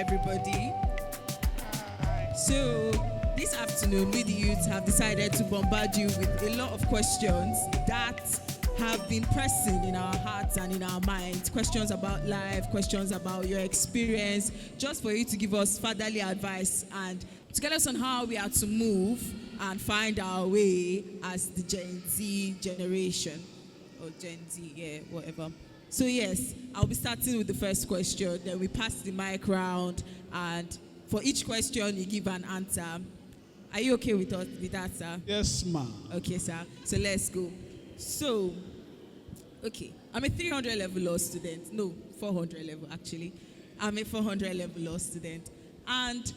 everybody. So this afternoon, we the youth have decided to bombard you with a lot of questions that have been pressing in our hearts and in our minds. Questions about life, questions about your experience, just for you to give us fatherly advice and to get us on how we are to move and find our way as the Gen Z generation. Or Gen Z, yeah, whatever. So yes, I'll be starting with the first question, then we pass the mic round, and for each question you give an answer. Are you okay with that, sir? Yes, ma'am. Okay, sir. So let's go. So, okay, I'm a 300 level law student. No, 400 level actually. I'm a 400 level law student, and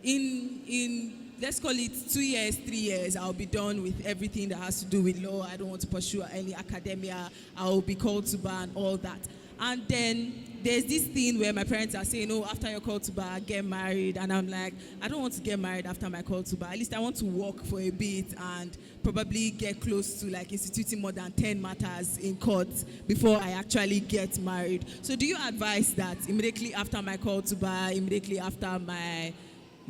in let's call it 2 years, 3 years, I'll be done with everything that has to do with law. I don't want to pursue any academia. I'll be called to bar and all that. And then there's this thing where my parents are saying, oh, after your call to bar, get married. And I'm like, I don't want to get married after my call to bar. At least I want to work for a bit and probably get close to like instituting more than 10 matters in court before I actually get married. So do you advise that immediately after my call to bar, immediately after my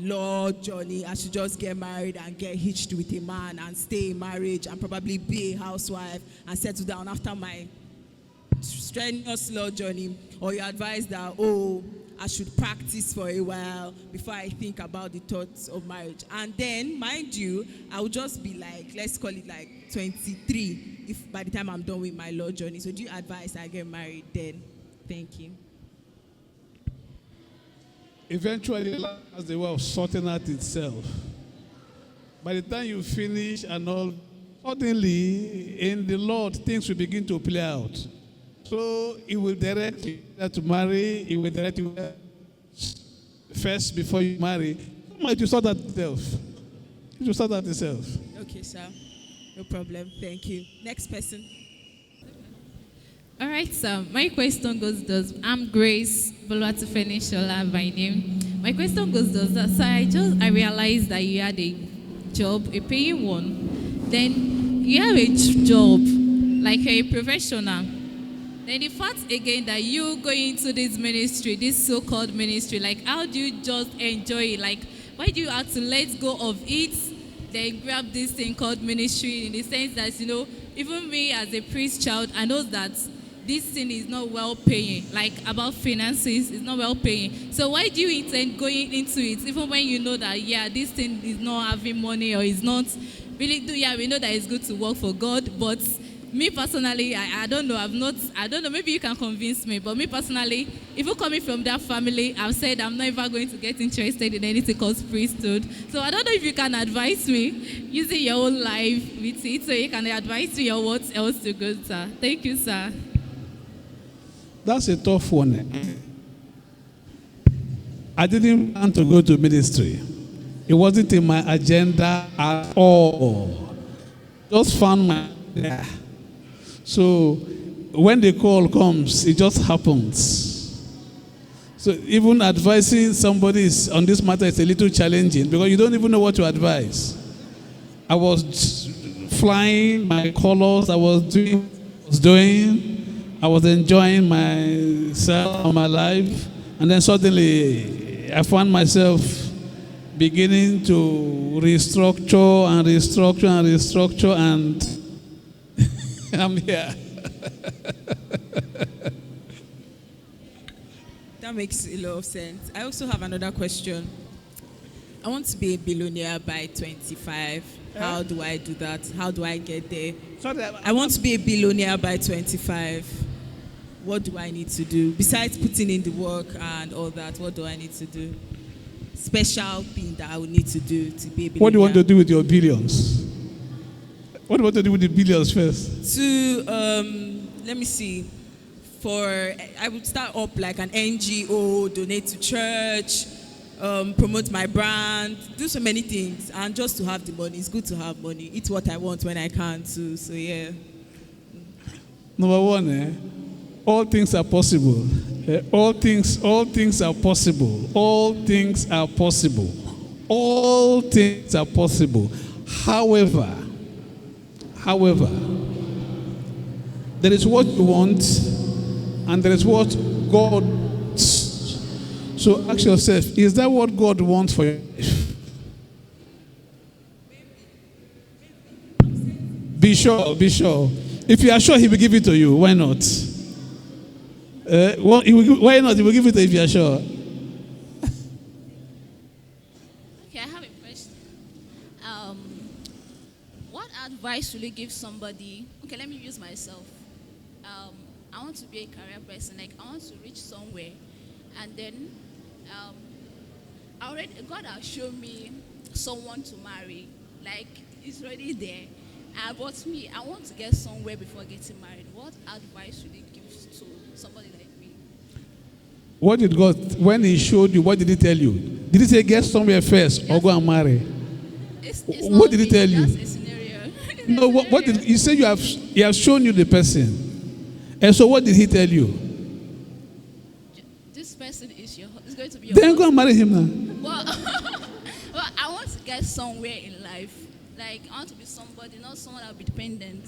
law journey, I should just get married and get hitched with a man and stay in marriage and probably be a housewife and settle down after my strenuous law journey? Or you advise that, oh, I should practice for a while before I think about the thoughts of marriage? And then, mind you, I will just be like, let's call it like 23 if by the time I'm done with my law journey. So do you advise I get married then? Thank you. Eventually, life has the way of sorting out itself. By the time you finish and all, suddenly, in the Lord, things will begin to play out. So, He will direct you to marry, He will direct you first before you marry. It will sort out itself. It will sort out itself. Okay, sir. No problem. Thank you. Next person. All right, sir. My question goes thus. I'm Grace Boluwatufenishola by name. My question goes thus. So I realized that you had a job, a paying one. Then you have a job, like a professional. Then the fact again that you going into this ministry, this so-called ministry, like how do you just enjoy it? Like why do you have to let go of it, then grab this thing called ministry, in the sense that, you know, even me as a priest child, I know that this thing is not well paying, like about finances, is not well paying. So why do you intend going into it, even when you know that, yeah, this thing is not having money or is not really do, yeah, we know that it's good to work for God, but me personally, I don't know, maybe you can convince me, but me personally, even coming from that family, I've said I'm never going to get interested in anything called priesthood. So I don't know if you can advise me using your own life with it, so you can advise me on what else to go, sir. Thank you, sir. That's a tough one. I didn't plan to go to ministry. It wasn't in my agenda at all. Just found my there. So when the call comes, it just happens. So even advising somebody on this matter is a little challenging because you don't even know what to advise. I was flying my colors. I was doing. I was enjoying myself and my life, and then suddenly I found myself beginning to restructure, and I'm here. That makes a lot of sense. I also have another question. I want to be a billionaire by 25. How do I do that? How do I get there? I want to be a billionaire by 25. What do I need to do? Besides putting in the work and all that, what do I need to do? Special thing that I would need to do to be a billionaire. What do you want to do with your billions? What do you want to do with the billions first? Let me see. I would start up like an NGO, donate to church, promote my brand, do so many things, and just to have the money. It's good to have money. Eat what I want when I can too. So yeah. Number one, all things are possible. All things are possible. All things are possible. All things are possible. However, there is what you want, and there is what God So ask yourself, is that what God wants for you? Be sure, be sure. If you are sure, He will give it to you. Why not? Why not? He will give it to you if you are sure. Okay, I have a question. What advice will you give somebody? Okay, let me use myself. I want to be a career person. Like, I want to reach somewhere, and then God has shown me someone to marry. Like, it's already there. But me, I want to get somewhere before getting married. What advice should you give to somebody like me? What did God, when He showed you, what did He tell you? Did He say get somewhere first or go and marry? It's What did He tell you? That's a scenario. No, what did He say? He has shown you the person. And so what did He tell you? This person is going to be your Then go and marry him now. Well, I want to get somewhere in life. Like, I want to be somebody, not someone that will be dependent.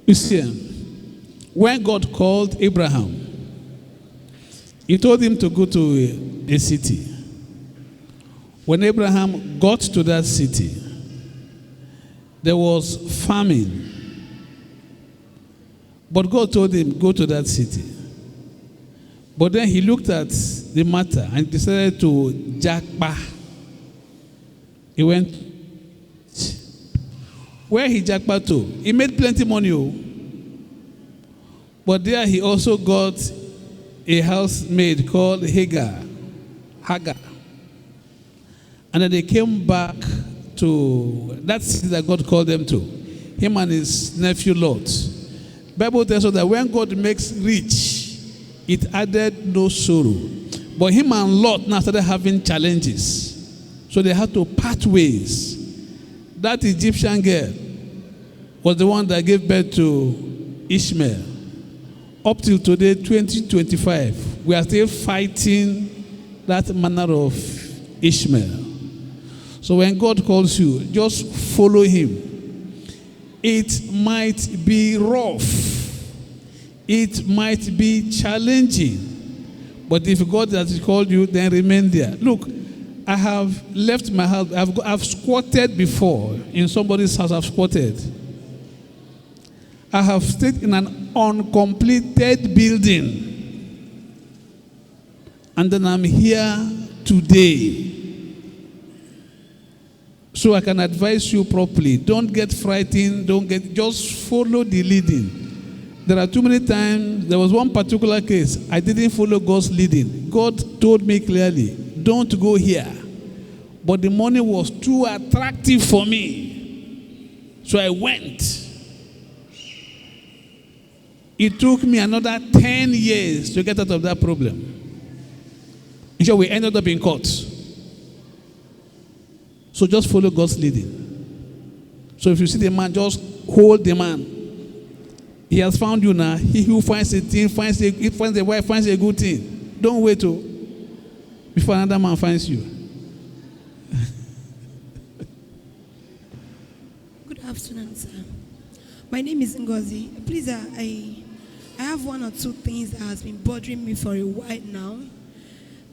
You see, when God called Abraham, He told him to go to a city. When Abraham got to that city, there was famine. But God told him, go to that city. But then he looked at the matter and decided to jackpot. He went. Where he jackpot to? He made plenty money. But there he also got a housemaid called Hagar. And then they came back to that city that God called them to. Him and his nephew Lot. Bible tells us that when God makes rich, it added no sorrow. But him and Lot now started having challenges. So they had to part ways. That Egyptian girl was the one that gave birth to Ishmael. Up till today, 2025, we are still fighting that manner of Ishmael. So when God calls you, just follow Him. It might be rough. It might be challenging. But if God has called you, then remain there. Look, I have left my house. I've squatted before. In somebody's house, I've squatted. I have stayed in an uncompleted building. And then I'm here today. So I can advise you properly. Don't get frightened. Just follow the leading. There are too many times. There was one particular case. I didn't follow God's leading. God told me clearly, don't go here. But the money was too attractive for me. So I went. It took me another 10 years to get out of that problem. And so we ended up in court. So just follow God's leading. So if you see the man, just hold the man. He has found you now. He who finds a thing, finds a wife, finds a good thing. Don't wait before another man finds you. Good afternoon, sir. My name is Ngozi. Please, I have one or two things that has been bothering me for a while now.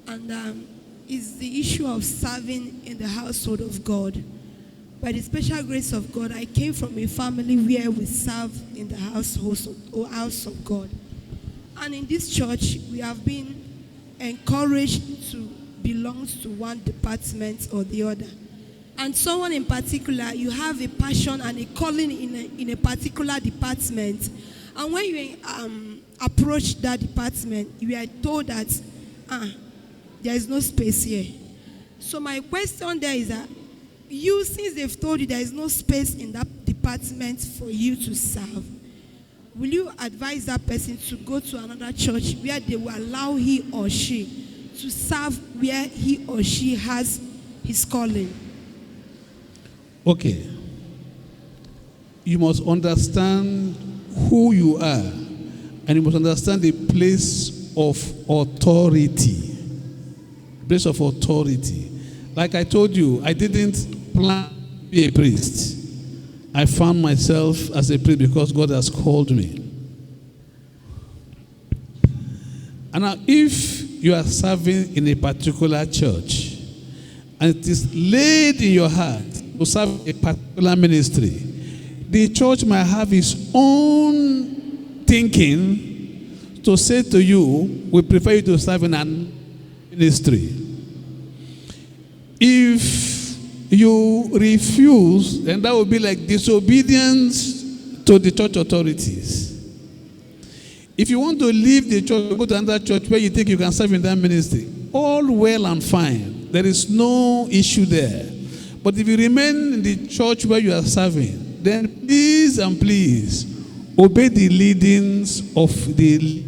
And is the issue of serving in the household of God. By the special grace of God, I came from a family where we serve in the house of God. And in this church, we have been encouraged to belong to one department or the other. And someone in particular, you have a passion and a calling in a particular department. And when you approach that department, you are told that there is no space here. So my question there is that since they've told you there is no space in that department for you to serve, will you advise that person to go to another church where they will allow he or she to serve where he or she has his calling? Okay. You must understand who you are, and you must understand the place of authority. Place of authority. Like I told you, I didn't plan to be a priest. I found myself as a priest because God has called me. And now, if you are serving in a particular church, and it is laid in your heart to serve a particular ministry, the church might have its own thinking to say to you, we prefer you to serve in an ministry. If you refuse, then that would be like disobedience to the church authorities. If you want to leave the church, go to another church where you think you can serve in that ministry, all well and fine. There is no issue there. But if you remain in the church where you are serving, then please and please obey the leadings of the,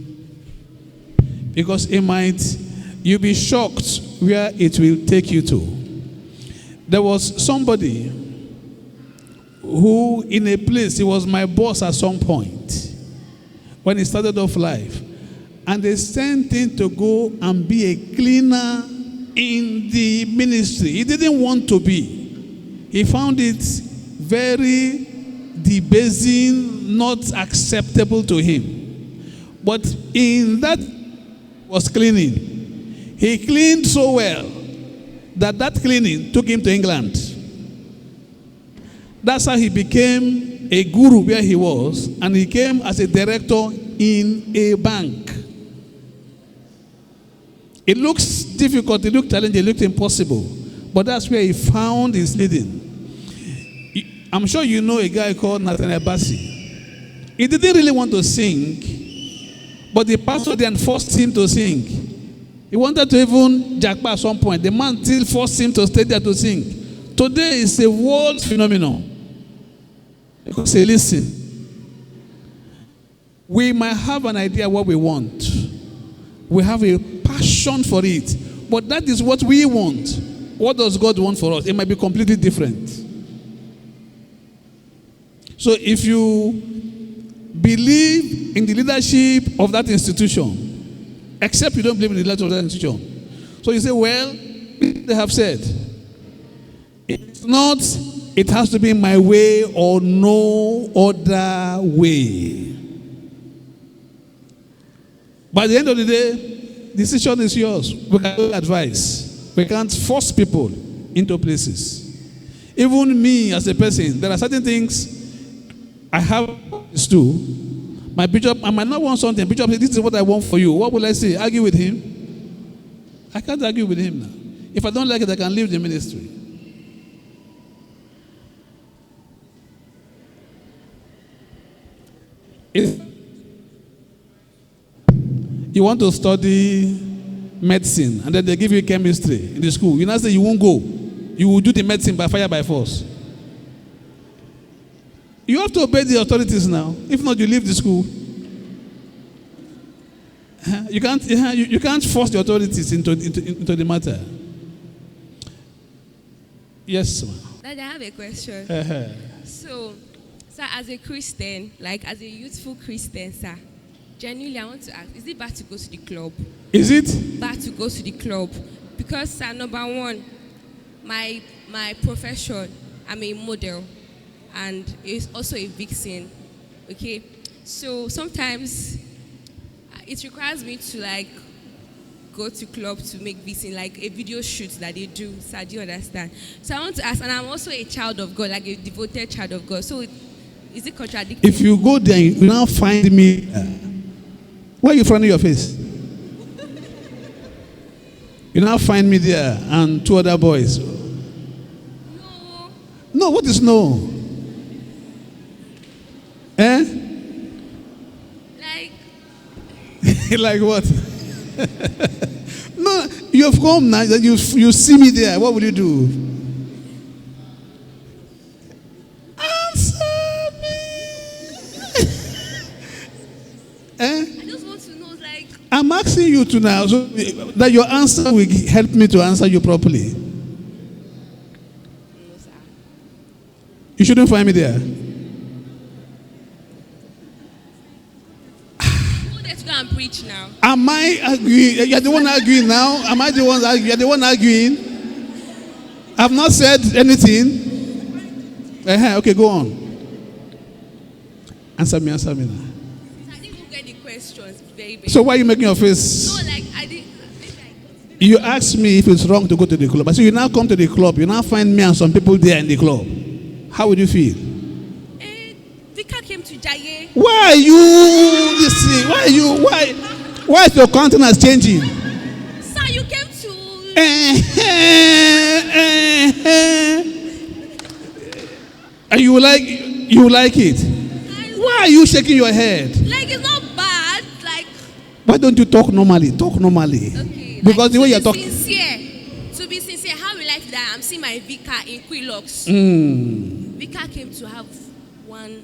because you'll be shocked where it will take you to. There was somebody who, in a place, he was my boss at some point when he started off life, and they sent him to go and be a cleaner in the ministry. He didn't want to be. He found it very debasing, not acceptable to him. But in that was cleaning. He cleaned so well that cleaning took him to England. That's how he became a guru where he was, and he came as a director in a bank. It looks difficult, it looked challenging, it looked impossible, but that's where he found his leading. I'm sure you know a guy called Nathaniel Bassi. He didn't really want to sing, but the pastor then forced him to sing. He wanted to even jackpot at some point. The man still forced him to stay there to sing. Today is a world phenomenon. Because say, listen, we might have an idea what we want. We have a passion for it. But that is what we want. What does God want for us? It might be completely different. So if you believe in the leadership of that institution, except you don't believe in the leadership of that institution, so you say, well, they have said, it's not, it has to be my way or no other way. By the end of the day, decision is yours. We can give advice. We can't force people into places. Even me as a person, there are certain things I have to do. My bishop, I might not want something. Bishop says, this is what I want for you. What will I say? Argue with him? I can't argue with him now. If I don't like it, I can leave the ministry. If you want to study medicine and then they give you chemistry in the school, you now say you won't go. You will do the medicine by fire, by force. You have to obey the authorities now. If not, you leave the school. You can't force the authorities into the matter. Yes, ma'am. Dad, I have a question. So, sir, as a Christian, like as a youthful Christian, sir, genuinely, I want to ask, is it bad to go to the club? Is it? Bad to go to the club. Because, sir, number one, my profession, I'm a model, and it's also a vixen, okay? So sometimes it requires me to like go to club to make vixen, like a video shoot that they do, so do you understand? So I want to ask, and I'm also a child of God, like a devoted child of God, so is it contradictory? If you go there, you now find me, why are you frowning your face? You now find me there and two other boys. No. No, what is no? Eh? Like like what? No, you have come now, that you see me there. What will you do? Answer me. Eh? I just want to know, like, I'm asking you to now, so that your answer will help me to answer you properly. no, sir. You shouldn't find me there. Let's go and preach now. Am I arguing? You're the one arguing now. Am I the one arguing? You're the one arguing. I've not said anything. Okay, go on. Answer me now. I didn't even get the questions very. So why are you making your face? No, like I didn't. You asked me if it's wrong to go to the club. I said, you now come to the club. You now find me and some people there in the club. How would you feel? Vicar came to Jaye. Why are you listening? Why is your countenance changing? Sir, you came to... And you like it? Why are you shaking your head? Like, it's not bad. Like... Why don't you talk normally? Talk normally. Okay. Because like, the way you're talking... To be sincere, how will I feel that I'm seeing my vicar in Quilox? Vicar came to have one...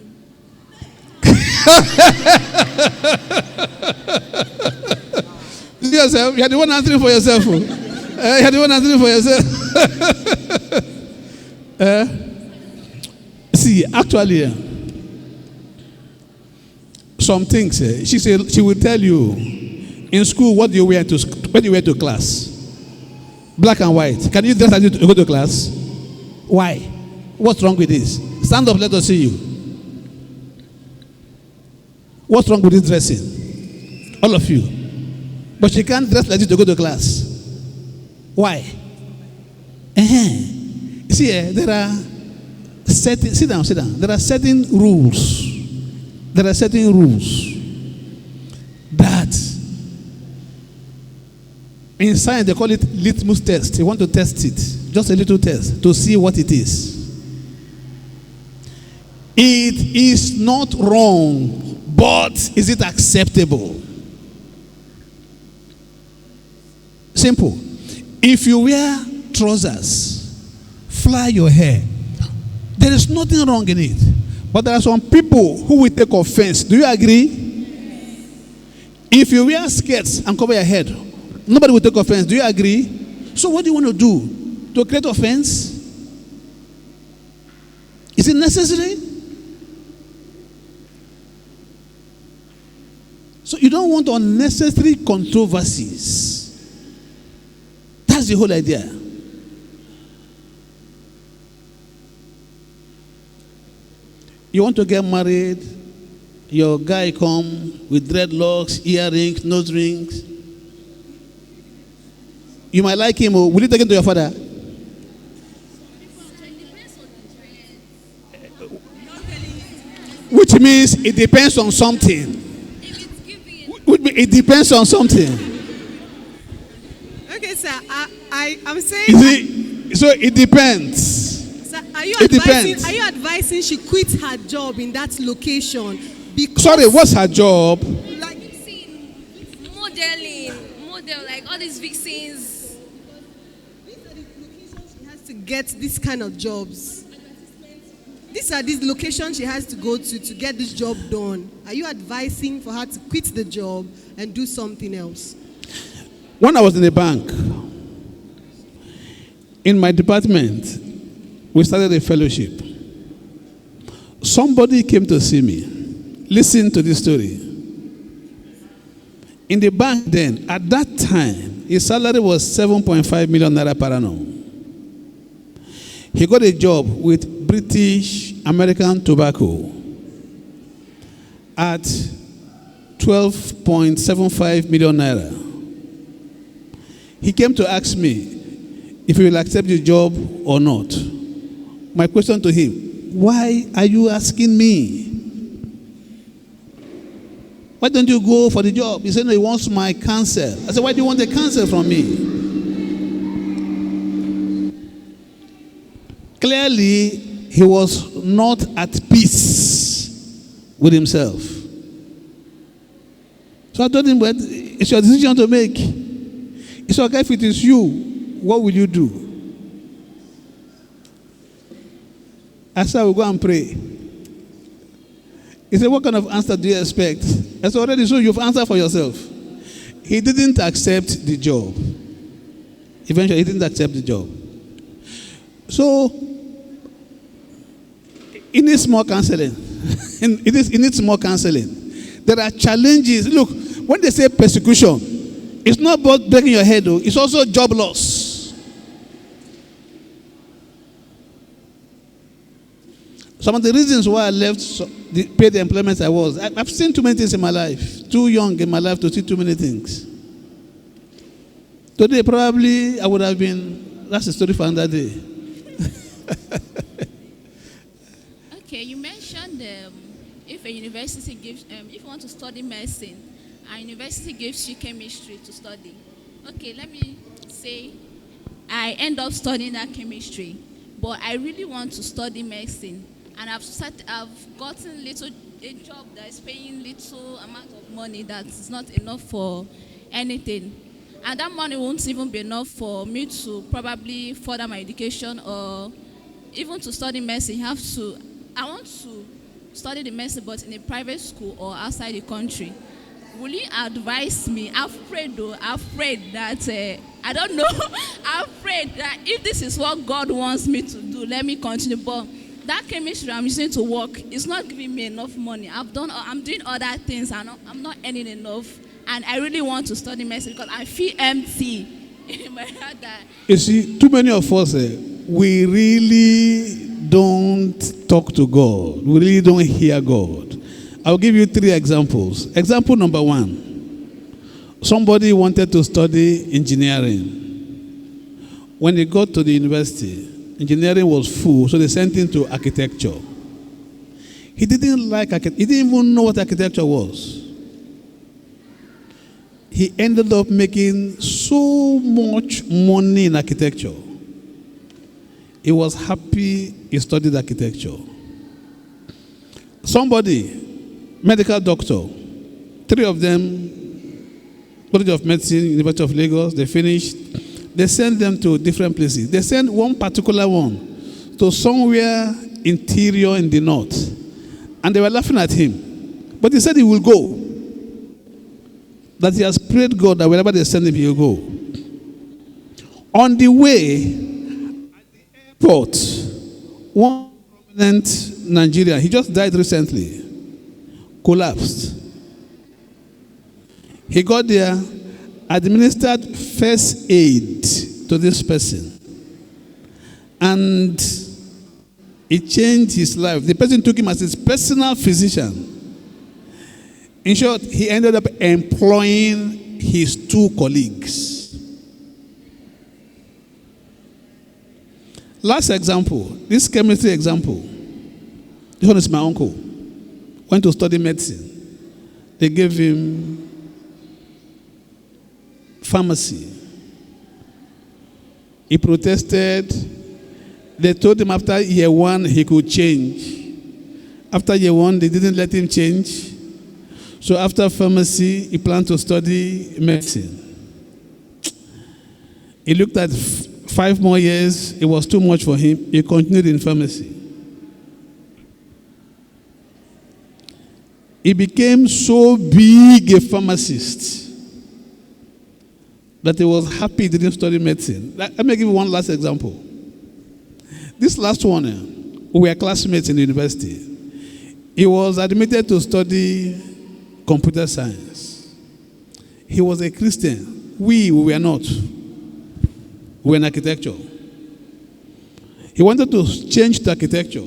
Yourself, you're the one answering for yourself. You're the one answering for yourself. See, actually, some things she said she will tell you in school what you wear to class. Black and white. Can you dress as you go to class? Why? What's wrong with this? Stand up, let us see you. What's wrong with this dressing? All of you. But she can't dress like this to go to class. Why? See, there are certain... Sit down. There are certain rules. That in science they call it litmus test. You want to test it. Just a little test to see what it is. It is not wrong, but is it acceptable? Simple. If you wear trousers, fly your hair, there is nothing wrong in it. But there are some people who will take offense. Do you agree? If you wear skirts and cover your head, nobody will take offense. Do you agree? So what do you want to do? To create offense? Is it necessary? So you don't want unnecessary controversies. That's the whole idea. You want to get married, your guy come with dreadlocks, earrings, nose rings. You might like him. Will you take him to your father? Which means it depends on something. It depends on something. Okay, sir. I'm saying. So it depends. Sir, are you advising she quit her job in that location? Because sorry, what's her job? Like model, like all these vixens. These are the locations she has to get this kind of jobs. These are these locations she has to go to get this job done. Are you advising for her to quit the job and do something else? When I was in the bank, in my department, we started a fellowship. Somebody came to see me. Listen to this story. In the bank then, at that time, his salary was 7.5 million naira per annum. He got a job with British American Tobacco at 12.75 million naira. He came to ask me if he will accept the job or not. My question to him, why are you asking me? Why don't you go for the job? He said, no, he wants my counsel. I said, why do you want the counsel from me? Clearly, he was not at peace with himself. So I told him, well, it's your decision to make. It's okay if it is you. What will you do? I said, I will go and pray. He said, what kind of answer do you expect? I said, already, so you've answered for yourself. He didn't accept the job. Eventually, he didn't accept the job. So, it needs more counseling. It needs more counseling. There are challenges. Look, when they say persecution, it's not about breaking your head, though. It's also job loss. Some of the reasons why I left the paid employment I've seen too many things in my life. Too young in my life to see too many things. Today, probably, I would have been, that's a story for another day. Okay, you mentioned if a university gives, if you want to study medicine, a university gives you chemistry to study. Okay, let me say I end up studying that chemistry, but I really want to study medicine, and I've gotten a job that is paying little amount of money that is not enough for anything, and that money won't even be enough for me to probably further my education or even to study medicine. I want to study the medicine, but in a private school or outside the country. Will you advise me? I've prayed that, I don't know, I've prayed that if this is what God wants me to do, let me continue. But that chemistry I'm using to work is not giving me enough money. I'm doing other things, and I'm not earning enough. And I really want to study medicine because I feel empty in my heart. You see, too many of us, we really don't talk to God. We really don't hear God. I'll give you 3 examples. Example number 1. Somebody wanted to study engineering. When he got to the university, engineering was full, so they sent him to architecture. He didn't like architecture. He didn't even know what architecture was. He ended up making so much money in architecture. He was happy he studied architecture. Somebody, medical doctor, 3 of them, College of Medicine, University of Lagos, they finished. They sent them to different places. They sent one particular one to somewhere interior in the north. And they were laughing at him. But he said he will go. That he has prayed God that wherever they send him, he will go. On the way, at the airport, one prominent Nigerian, he just died recently, collapsed. He got there, administered first aid to this person, and it changed his life. The person took him as his personal physician. In short, he ended up employing his 2 colleagues. Last example, this chemistry example. This one is my uncle. Went to study medicine. They gave him pharmacy. He protested. They told him after year 1 he could change. After year 1, they didn't let him change. So after pharmacy, he planned to study medicine. He looked at 5 more years. It was too much for him. He continued in pharmacy. He became so big a pharmacist that he was happy he didn't study medicine. Let me give you one last example. This last one, we were classmates in the university. He was admitted to study computer science. He was a Christian. We were not. We were in architecture. He wanted to change to architecture.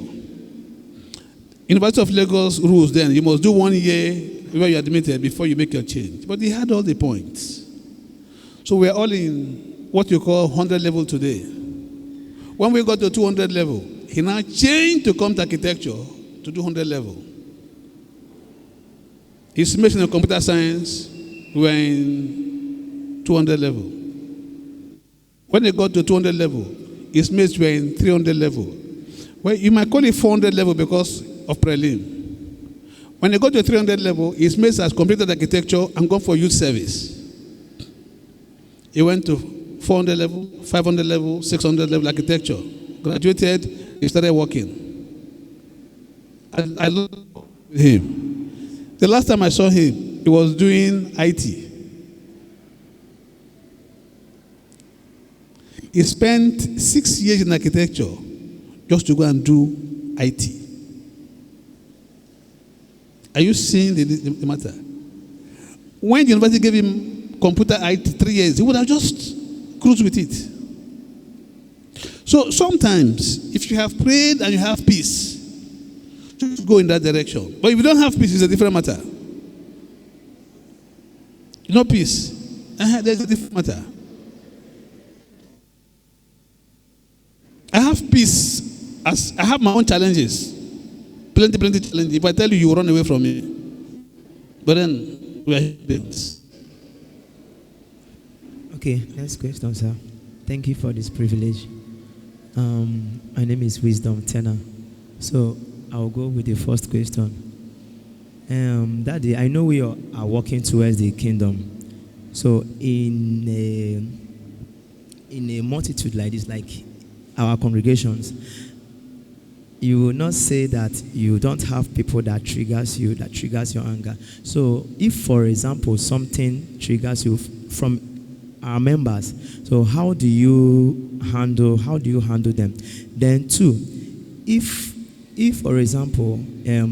University of Lagos rules then, you must do 1 year where you're admitted before you make your change. But he had all the points. So we're all in what you call 100 level today. When we got to 200 level, he now changed to come to architecture to do 100 level. His mates in computer science were in 200 level. When they got to 200 level, his mates were in 300 level. Well, you might call it 400 level because of prelim. When they got to 300 level, his mates has completed architecture and gone for youth service. He went to 400 level, 500 level, 600 level architecture. Graduated, he started working. I looked at him. The last time I saw him, he was doing IT. He spent 6 years in architecture just to go and do IT. Are you seeing the matter? When the university gave him computer IT 3 years, he would have just cruised with it. So sometimes, if you have prayed and you have peace, just go in that direction. But if you don't have peace, it's a different matter. No peace, there's a different matter. have peace as I have my own challenges. Plenty challenges. If I tell you, you will run away from me. But then we are humans. Okay, next question, sir. Thank you for this privilege. My name is Wisdom Tenor. So I'll go with the first question. Daddy, I know we are working towards the kingdom. So in a multitude like this, like our congregations, you will not say that you don't have people that triggers you, that triggers your anger. So if, for example, something triggers you from our members, so how do you handle them? Then two, if for example,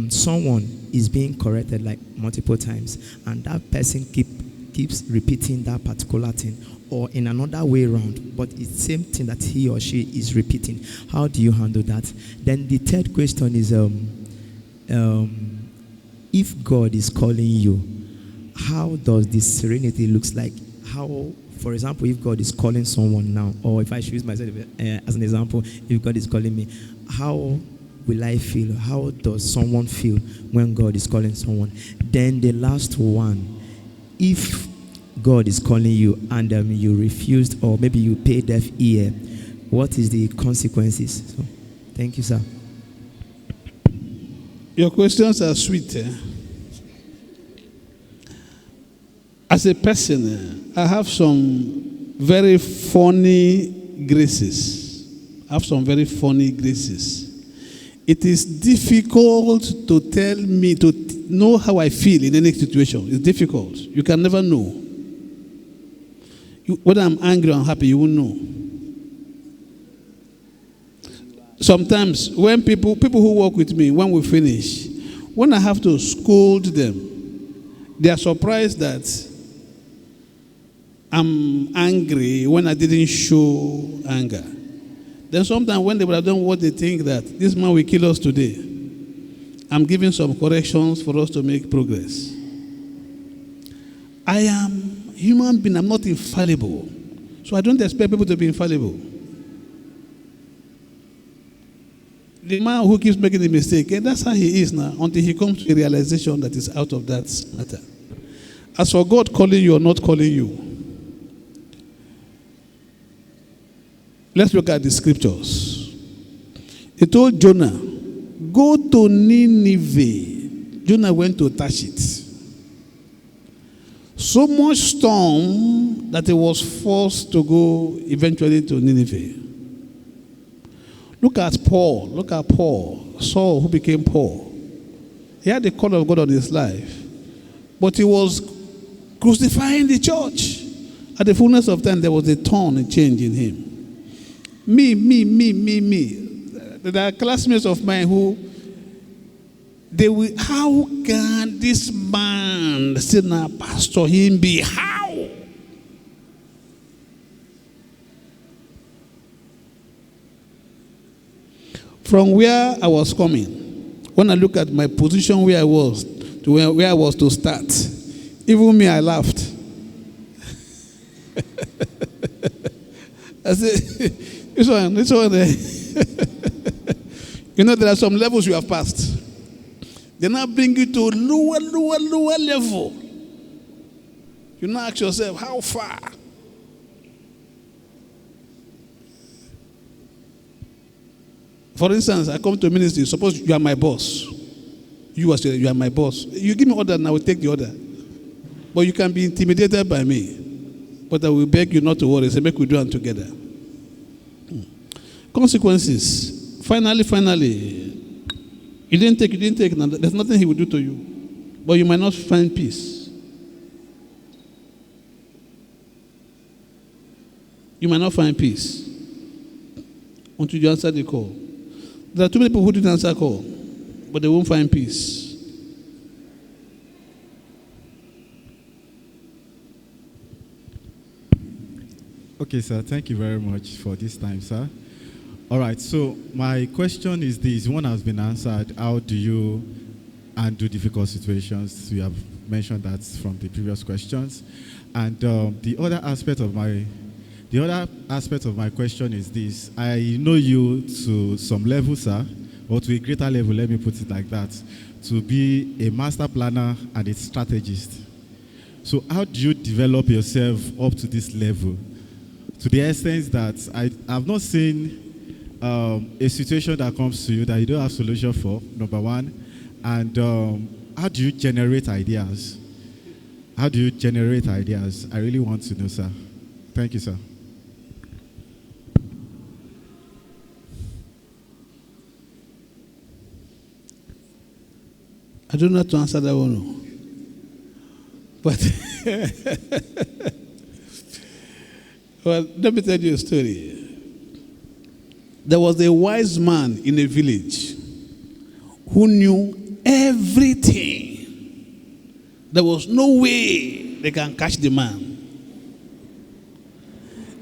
someone is being corrected like multiple times and that person keeps repeating that particular thing, or in another way around, but it's the same thing that he or she is repeating, how do you handle that? Then the third question is, if God is calling you, how does this serenity looks like? How, for example, if God is calling someone now, or if I should use myself as an example, if God is calling me, how will I feel? How does someone feel when God is calling someone? Then the last one, if God is calling you and you refused, or maybe you paid deaf ear, what is the consequences? So, thank you, sir. Your questions are sweet. As a person, I have some very funny graces. It is difficult to tell me, to know how I feel in any situation. It's difficult. You can never know. Whether I'm angry or unhappy, you won't know. Sometimes when people who work with me, when we finish, when I have to scold them, they are surprised that I'm angry when I didn't show anger. Then sometimes when they would have done what they think that this man will kill us today, I'm giving some corrections for us to make progress. I am human being, I'm not infallible. So I don't expect people to be infallible. The man who keeps making a mistake, and that's how he is now, until he comes to a realization that is out of that matter. As for God calling you or not calling you, let's look at the scriptures. He told Jonah, go to Nineveh. Jonah went to Tarshish. So much storm that he was forced to go eventually to Nineveh. Look at Paul, Saul who became Paul. He had the call of God on his life, but he was crucifying the church. At the fullness of time, there was a turn, a change in him. Me. There are classmates of mine who, how can this man, sinner, pastor, him be? How? From where I was coming, when I look at my position where I was, to where I was to start, even me, I laughed. I said, this one. You know, there are some levels you have passed. They now bring you to lower level. You now ask yourself, how far? For instance, I come to ministry. Suppose you are my boss. You are my boss. You give me order and I will take the order. But you can be intimidated by me. But I will beg you not to worry. Say, make we do it together. Consequences. Finally. You didn't take. There's nothing he will do to you. But you might not find peace. You might not find peace until you answer the call. There are too many people who didn't answer call, but they won't find peace. Okay, sir. Thank you very much for this time, sir. All right. So my question is this. One has been answered. How do you handle difficult situations? We have mentioned that from the previous questions. And the other aspect of my The other aspect of my question is this. I know you to some level, sir, or to a greater level, let me put it like that, to be a master planner and a strategist. So how do you develop yourself up to this level? To the extent that I've not seen a situation that comes to you that you don't have solution for, number one. And how do you generate ideas? How do you generate ideas? I really want to know, sir. Thank you, sir. I don't know how to answer that one. But well, let me tell you a story. There was a wise man in a village who knew everything. There was no way they can catch the man.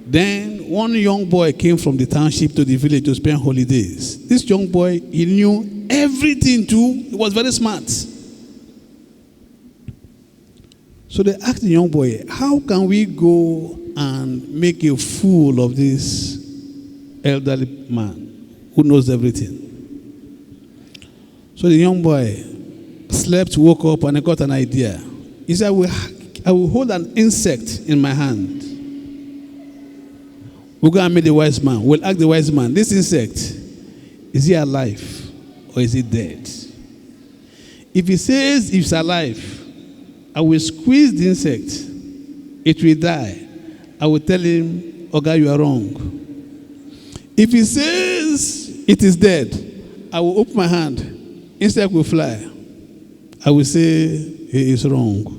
Then one young boy came from the township to the village to spend holidays. This young boy, he knew everything too. He was very smart. So they asked the young boy, how can we go and make a fool of this elderly man who knows everything? So the young boy slept, woke up, and he got an idea. He said, I will hold an insect in my hand. We'll go and meet the wise man. We'll ask the wise man, this insect, is he alive or is he dead? If he says it's alive, I will squeeze the insect. It will die. I will tell him, Oga, you are wrong. If he says it is dead, I will open my hand. Insect will fly. I will say he is wrong.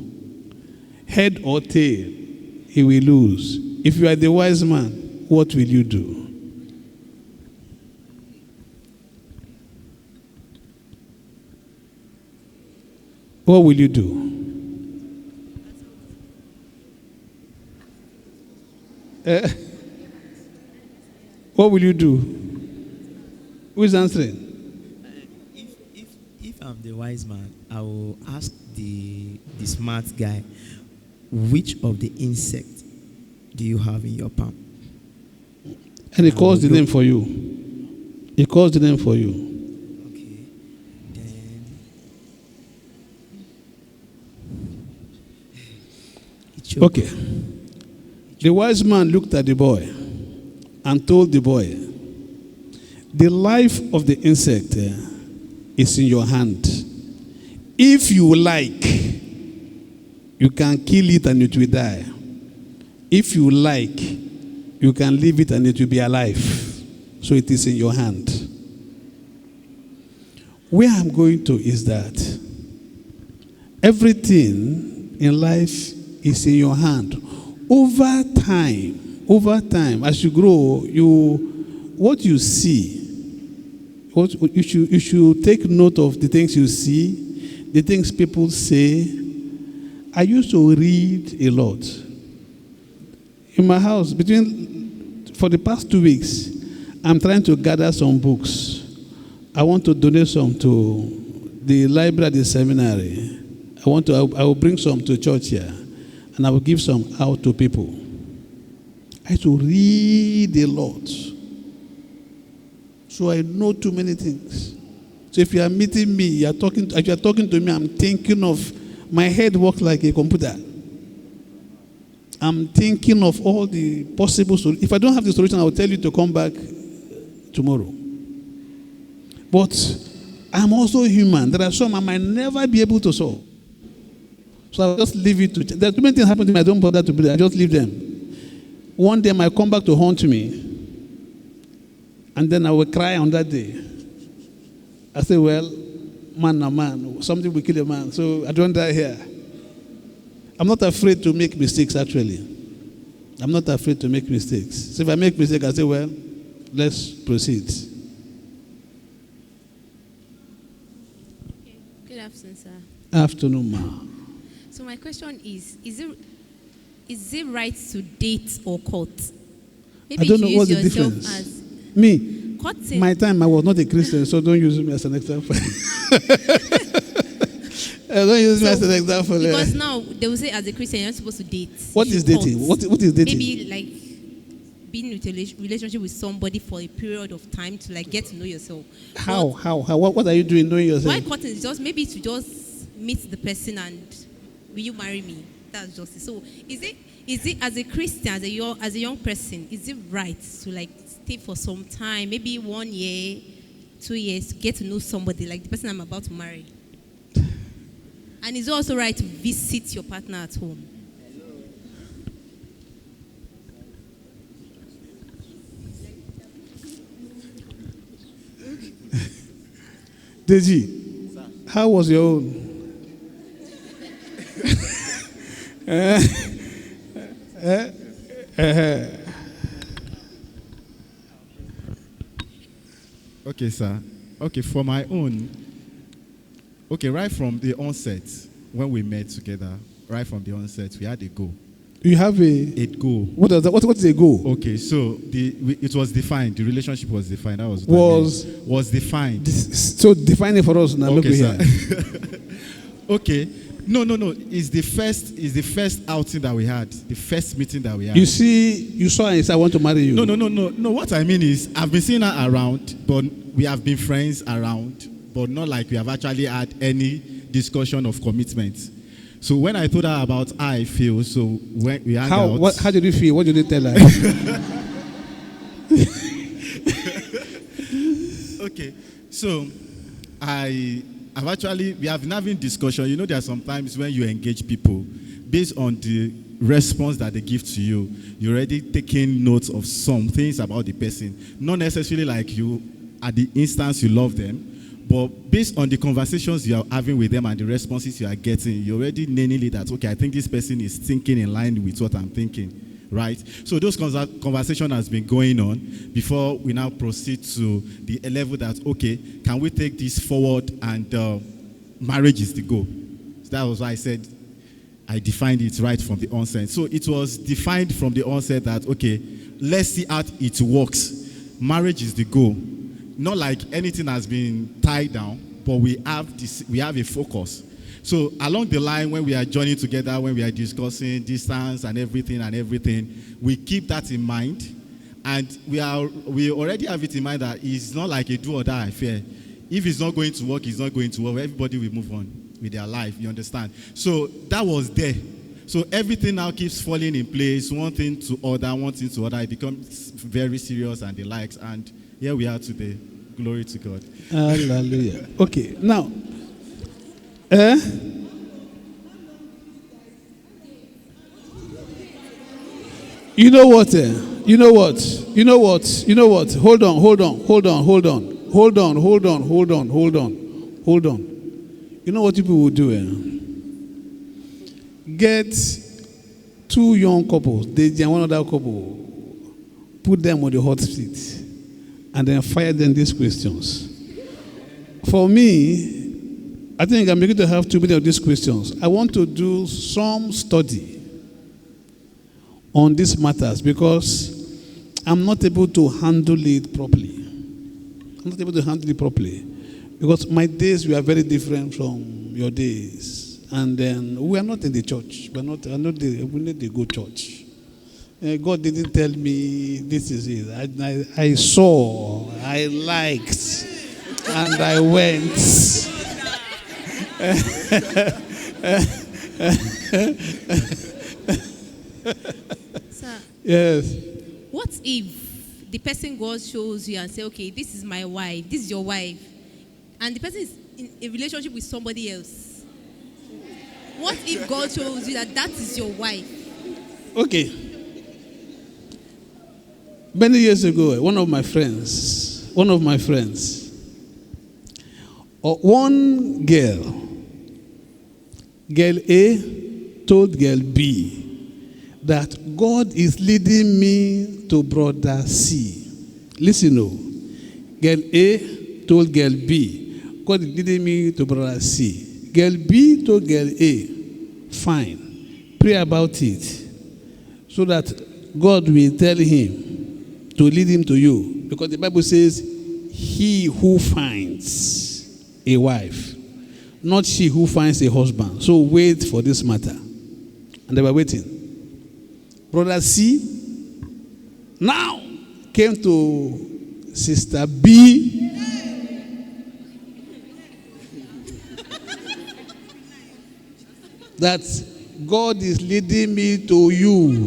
Head or tail, he will lose. If you are the wise man, what will you do? What will you do? What will you do? Who is answering? If I'm the wise man, I will ask the smart guy, which of the insects do you have in your palm? And he calls the name for you. He calls the name for you. Okay. Then. Okay. The wise man looked at the boy and told the boy, the life of the insect is in your hand. If you like, you can kill it and it will die. If you like, you can leave it and it will be alive. So it is in your hand. Where I'm going to is that everything in life is in your hand. Over time, as you grow, what you see, you should take note of the things you see, the things people say. I used to read a lot. In my house, for the past 2 weeks, I'm trying to gather some books. I want to donate some to the library at the seminary. I will bring some to church here, and I will give some out to people. I have to read a lot, so I know too many things. So if you are meeting me, if you are talking to me, I'm thinking of, my head works like a computer. I'm thinking of all the possible solutions. If I don't have the solution, I will tell you to come back tomorrow. But I'm also human. There are some I might never be able to solve. So I'll just leave it to. There are too many things happen to me. I don't bother to believe. I just leave them. One day I might come back to haunt me, and then I will cry on that day. I say, well, man, something will kill a man, so I don't die here. I'm not afraid to make mistakes, actually. I'm not afraid to make mistakes. So if I make mistakes, I say, well, let's proceed. Good afternoon, sir. Afternoon, ma. So my question is it right to date or court? Maybe I don't know you what's use the yourself difference. as Me, courting. my time, I was not a Christian, so don't use me as an example. Don't use me as an example. Because now they will say as a Christian you're not supposed to date. What You is should dating? court. What is dating? Maybe like being in a relationship with somebody for a period of time to like get to know yourself. How? What are you doing knowing yourself? Why courting is just maybe to just meet the person and will you marry me? That's just it. So is it as a Christian, as a young person, is it right to like stay for some time, maybe 1 year, 2 years, to get to know somebody like the person I'm about to marry? And is it also right to visit your partner at home? Deji, how was your own? Okay, sir. Okay, for my own. Okay, right from the onset, when we met together, right from the onset, we had a goal. You have a goal. What is a goal? Okay, so it was defined. The relationship was defined. That was defined. So define it for us now. Okay, look here. Okay. No. It's the first outing that we had. The first meeting that we had. You saw and you said, I want to marry you. No. What I mean is, I've been seeing her around, but we have been friends around, but not like we have actually had any discussion of commitment. So when I told her about how I feel, so when we hung out. How did you feel? What did you tell her? Okay, so we have been having discussion. You know, there are sometimes when you engage people, based on the response that they give to you, you're already taking notes of some things about the person. Not necessarily like you, at the instance you love them, but based on the conversations you are having with them and the responses you are getting, you're already nailing it that, okay, I think this person is thinking in line with what I'm thinking, right? So those conversation has been going on before we now proceed to the level that, okay, can we take this forward and marriage is the goal. So that was why I said I defined it right from the onset. So it was defined from the onset that, okay, let's see how it works. Marriage is the goal. Not like anything has been tied down, but we have a focus. So along the line, when we are joining together, when we are discussing distance and everything, we keep that in mind. And we already have it in mind that it's not like a do or die affair. If it's not going to work, it's not going to work. Everybody will move on with their life, you understand? So that was there. So everything now keeps falling in place, one thing to other. It becomes very serious and the likes. And here we are today. Glory to God. Hallelujah. Okay, now, you know what? Hold on. You know what people will do? Get two young couples, they and one other couple, put them on the hot seat, and then fire them these questions. For me, I think I'm beginning to have too many of these questions. I want to do some study on these matters because I'm not able to handle it properly. Because my days were very different from your days. And then we are not in the church. We need to go church. God didn't tell me this is it. I saw, I liked, and I went. Sir, yes. What if the person God shows you and say, okay, this is my wife, this is your wife, and the person is in a relationship with somebody else? What if God shows you that is your wife? Okay. Many years ago, one of my friends, one girl A told girl B that God is leading me to brother C. Listen, girl A told girl B, God is leading me to brother C. Girl B told girl A, fine, pray about it so that God will tell him to lead him to you. Because the Bible says, he who finds a wife, not she who finds a husband. So wait for this matter. And they were waiting. Brother C Now came to Sister B. That God is leading me to you.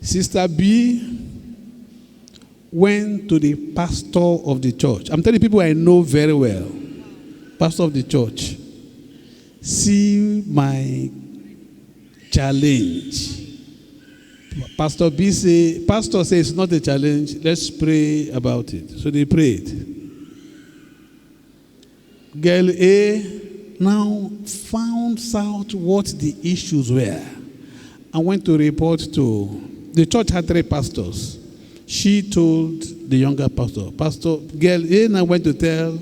Sister B went to the pastor of the church. I'm telling people I know very well. Pastor of the church. See my challenge. Pastor says it's not a challenge. Let's pray about it. So they prayed. Girl A now found out what the issues were and went to report to the church. Had 3 pastors. She told the younger pastor. Girl A now went to tell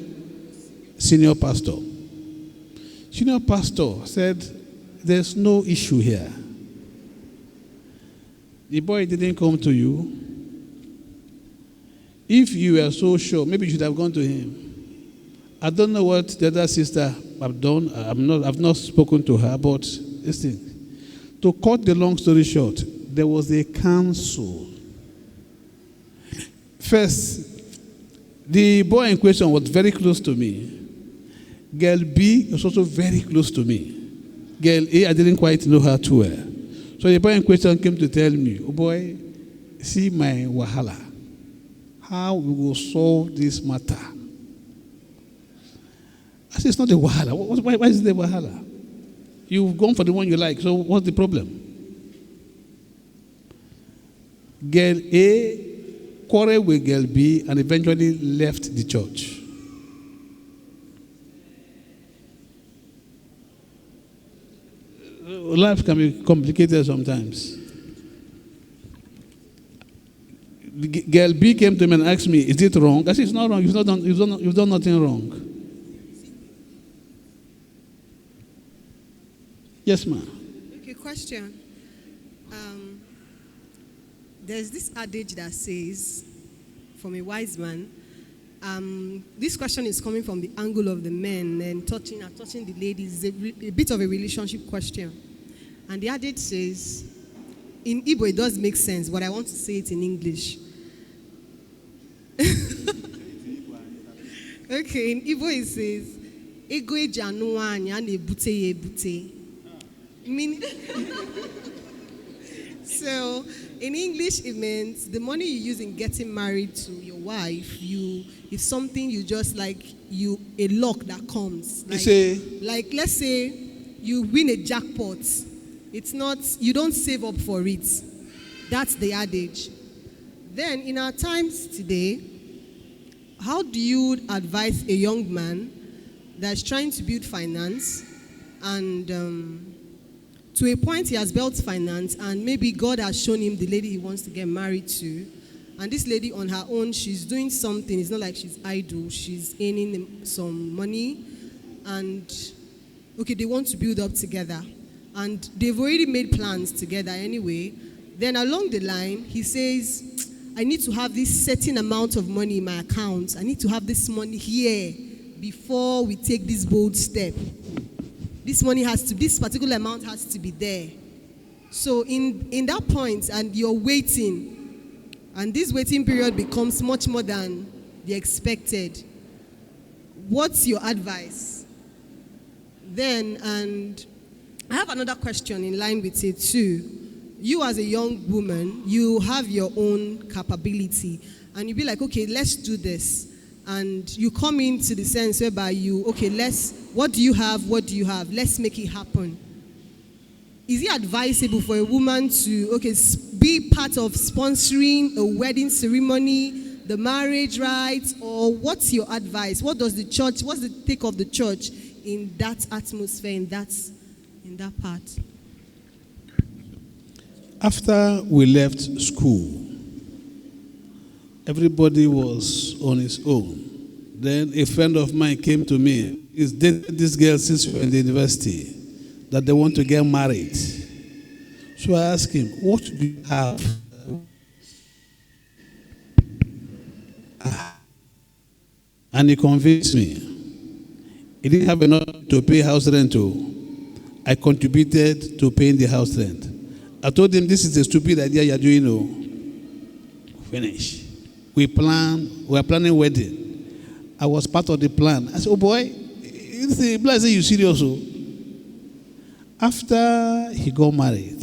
senior pastor. Senior pastor said, there's no issue here. The boy didn't come to you. If you were so sure, maybe you should have gone to him. I don't know what the other sister have done. I've not spoken to her, but listen. To cut the long story short, there was a council. First, the boy in question was very close to me. Girl B was also very close to me. Girl A, I didn't quite know her too well. So the boy in question came to tell me, oh boy, see my wahala. How we will solve this matter. I said, it's not a wahala. Why is it a wahala? You've gone for the one you like, so what's the problem? Girl A quarreled with girl B and eventually left the church. Life can be complicated sometimes. Girl B came to me and asked me, is it wrong? I said, it's not wrong. You've done nothing wrong. Yes, ma'am. Okay, question. There's this adage that says, from a wise man, this question is coming from the angle of the men and touching the ladies. It's a bit of a relationship question. And the adage says, in Igbo it does make sense, but I want to say it in English. Okay, in Igbo it says, ego eji anu nwaanyị a na-ebute ya ebute. Meaning, so in English it means the money you use in getting married to your wife, it's something you just like, a luck that comes. Like let's say you win a jackpot. It's not, you don't save up for it. That's the adage. Then in our times today, how do you advise a young man that's trying to build finance and to a point he has built finance and maybe God has shown him the lady he wants to get married to, and this lady on her own, she's doing something. It's not like she's idle. She's earning some money and okay, they want to build up together. And they've already made plans together anyway. Then along the line, he says, I need to have this certain amount of money in my account. I need to have this money here before we take this bold step. This particular amount has to be there. So in that point, and you're waiting, and this waiting period becomes much more than the expected. What's your advice? Then, and I have another question in line with it too. You as a young woman, you have your own capability, and you be like, okay, let's do this. And you come into the sense whereby what do you have? What do you have? Let's make it happen. Is it advisable for a woman to, be part of sponsoring a wedding ceremony, the marriage rites, or what's your advice? What's the take of the church in that atmosphere, in that part? After we left school, everybody was on his own. Then a friend of mine came to me. He's dated this girl since we were in the university, that they want to get married. So I asked him, what do you have? And he convinced me. He didn't have enough to pay house rent. I contributed to paying the house rent. I told him, this is a stupid idea you're doing. No. Finish. We are planning wedding. I was part of the plan. I said, oh boy, bless you serious. After he got married,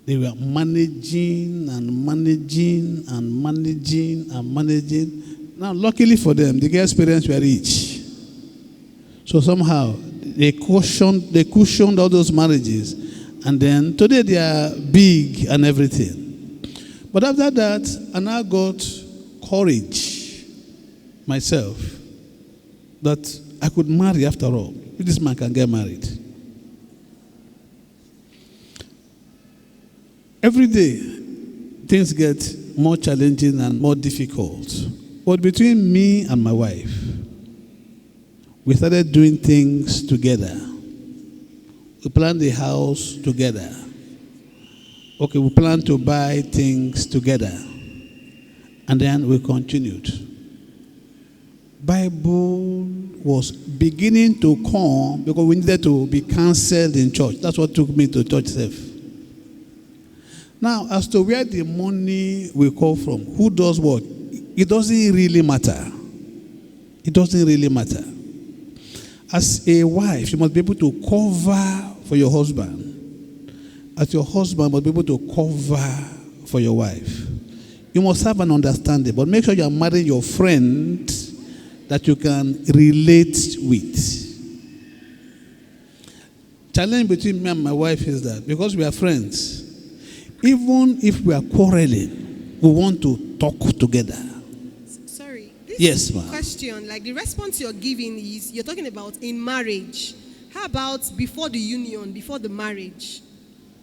they were managing and managing and managing and managing. Now, luckily for them, the girls' parents were rich. So somehow, they cushioned all those marriages. And then, today they are big and everything. But after that, I now got courage myself that I could marry after all. If this man can get married. Every day, things get more challenging and more difficult. But between me and my wife, we started doing things together. We planned the house together. Okay, we planned to buy things together. And then we continued. Bible was beginning to come because we needed to be cancelled in church. That's what took me to church self. Now, as to where the money will come from, who does what, it doesn't really matter. It doesn't really matter. As a wife, you must be able to cover for your husband. As your husband must be able to cover for your wife. You must have an understanding, but make sure you are marrying your friend that you can relate with. Challenge between me and my wife is that because we are friends, even if we are quarreling, we want to talk together. Sorry. Yes, ma'am. Question, like the response you're giving is, you're talking about in marriage. How about before the union, before the marriage?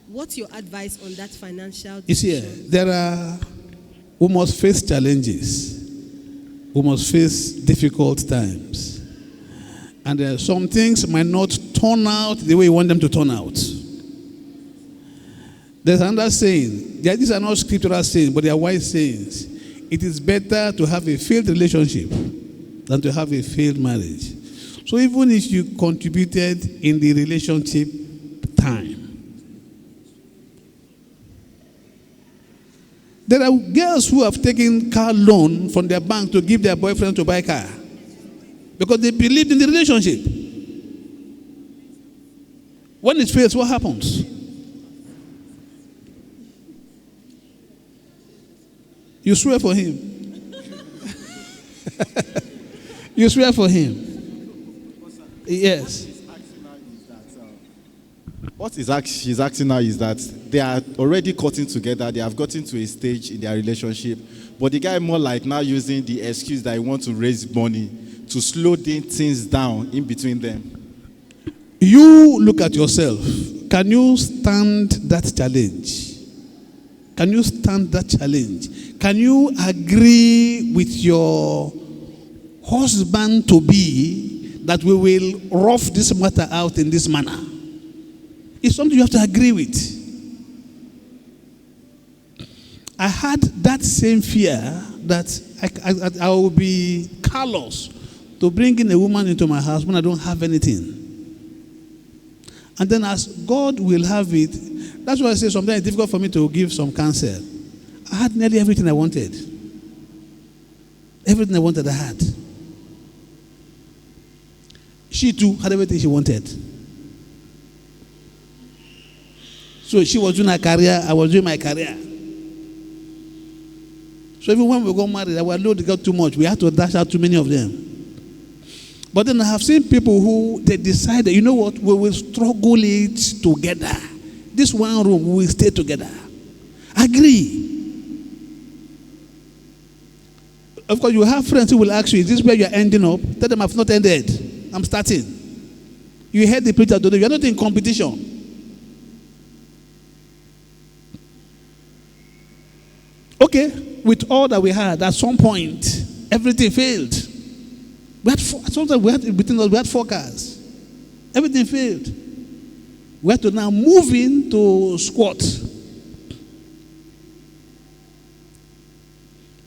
What's your advice on that financial decision? You see, we must face challenges. We must face difficult times. And some things might not turn out the way you want them to turn out. There's another saying. These are not scriptural sayings, but they are wise sayings. It is better to have a failed relationship than to have a failed marriage. So even if you contributed in the relationship time, there are girls who have taken car loan from their bank to give their boyfriend to buy a car because they believed in the relationship. When it fails, what happens? You swear for him. You swear for him. Yes. What she's asking now is that they are already cutting together. They have gotten to a stage in their relationship. But the guy more like now using the excuse that he wants to raise money to slow things down in between them. You look at yourself. Can you stand that challenge? Can you stand that challenge? Can you agree with your husband-to-be that we will rough this matter out in this manner? It's something you have to agree with. I had that same fear that I will be callous to bring in a woman into my house when I don't have anything. And then as God will have it, that's why I say sometimes it's difficult for me to give some counsel. I had nearly everything I wanted. Everything I wanted, I had. She too had everything she wanted. So she was doing her career, I was doing my career. So even when we got married, our load got too much. We had to dash out too many of them. But then I have seen people who, they decided, you know what, we will struggle it together. This one room, we will stay together. Agree. Of course, you have friends who will ask you, is this where you are ending up? Tell them I've not ended. I'm starting. You heard the preacher today, you are not in competition. Okay, with all that we had, at some point, everything failed. We had 4 cars. Everything failed. We had to now move into squat.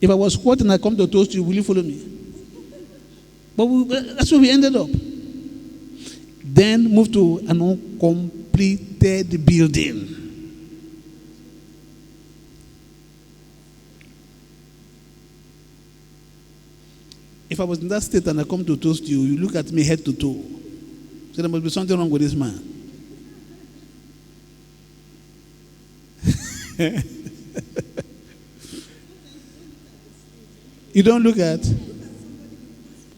If I was squatting and I come to toast you, will you follow me? But that's where we ended up. Then moved to an uncompleted building. If I was in that state and I come to toast you, you look at me head to toe. So there must be something wrong with this man. You don't look at.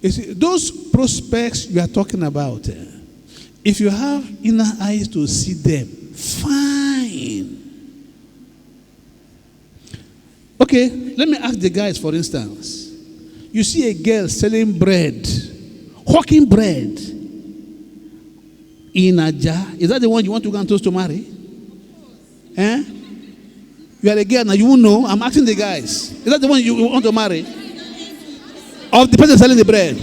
You see, those prospects you are talking about, if you have inner eyes to see them, fine. Okay, let me ask the guys, for instance. You see a girl selling bread, hawking bread in a jar. Is that the one you want to go and toast to marry? Eh? You are a girl now, you won't know. I'm asking the guys. Is that the one you want to marry? Of the person selling the bread?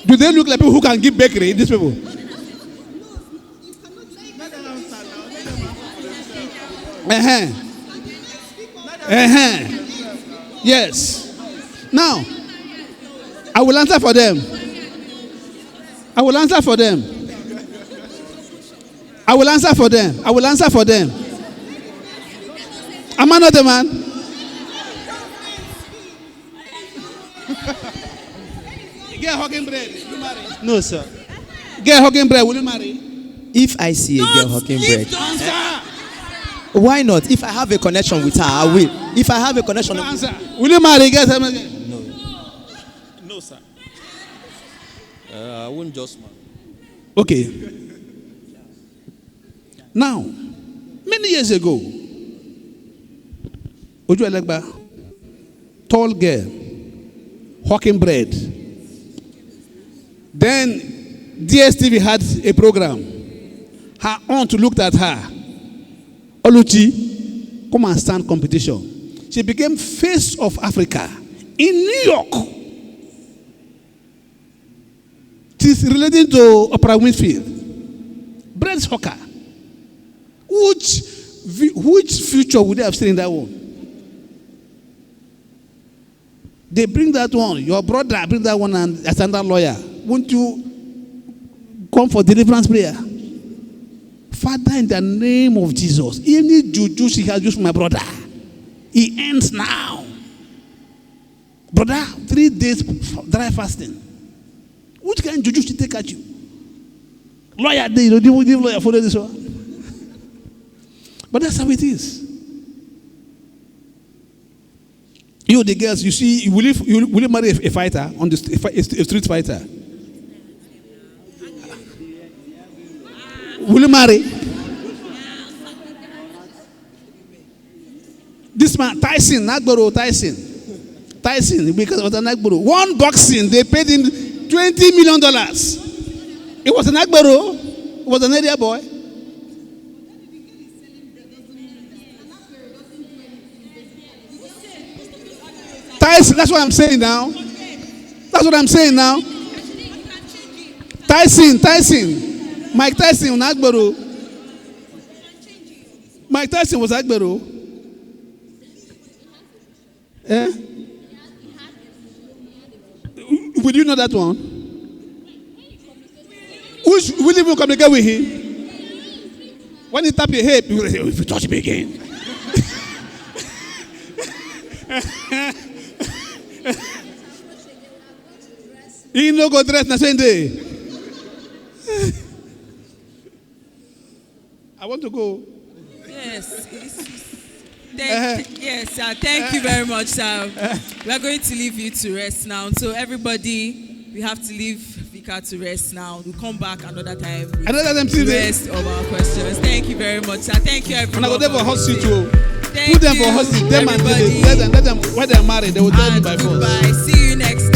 Do they look like people who can give bakery? These people? Yes. Now, I will answer for them. I will answer for them. I will answer for them. I will answer for them. Am I not a man? Get hawking bread. Will you marry? No, sir. Get hawking bread. Will you marry? If I see a girl hawking bread, Answer. why not? If I have a connection with her, I will. If I have a connection, Answer. Will you marry? Get no. No, sir. I won't just marry. Okay. Now, many years ago, Oju Elegba, tall girl, hawking bread. Then DSTV had a program. Her aunt looked at her. Oluchi, come and stand competition. She became face of Africa in New York. She's relating to Oprah Winfrey. Bread hawker. Which future would they have seen in that one? They bring that one. Your brother bring that one and as another lawyer. Won't you come for deliverance prayer? Father, in the name of Jesus, any juju she has used for my brother, it ends now. Brother, 3 days dry fasting. Which kind of juju she take at you? Lawyer, they don't give lawyer follow this one. But that's how it is. You, the girls, you see, will you marry a fighter, on the a street fighter? Will you marry? This man, Tyson, because it was an Nagboro. One boxing, they paid him $20 million. It was an Nagboro. It was an area boy. Tyson, that's what I'm saying now. That's what I'm saying now. Tyson. Mike Tyson was Agbero. Mike Tyson was Agbero. Eh? Would you know that one? Which will even communicate with him? When he tap your head, people say, if you touch me again. He no go dress na same day. I want to go. Yes. Thank you very much, sir. We are going to leave you to rest now. So everybody, we have to leave Vicar to rest now. We'll come back another time with the rest of our questions. Thank you very much, sir. Thank you, everyone. And I go there for hot seat too. Put them for hosting. Them and let them when they are married, they will tell you by force. Goodbye. See you next time.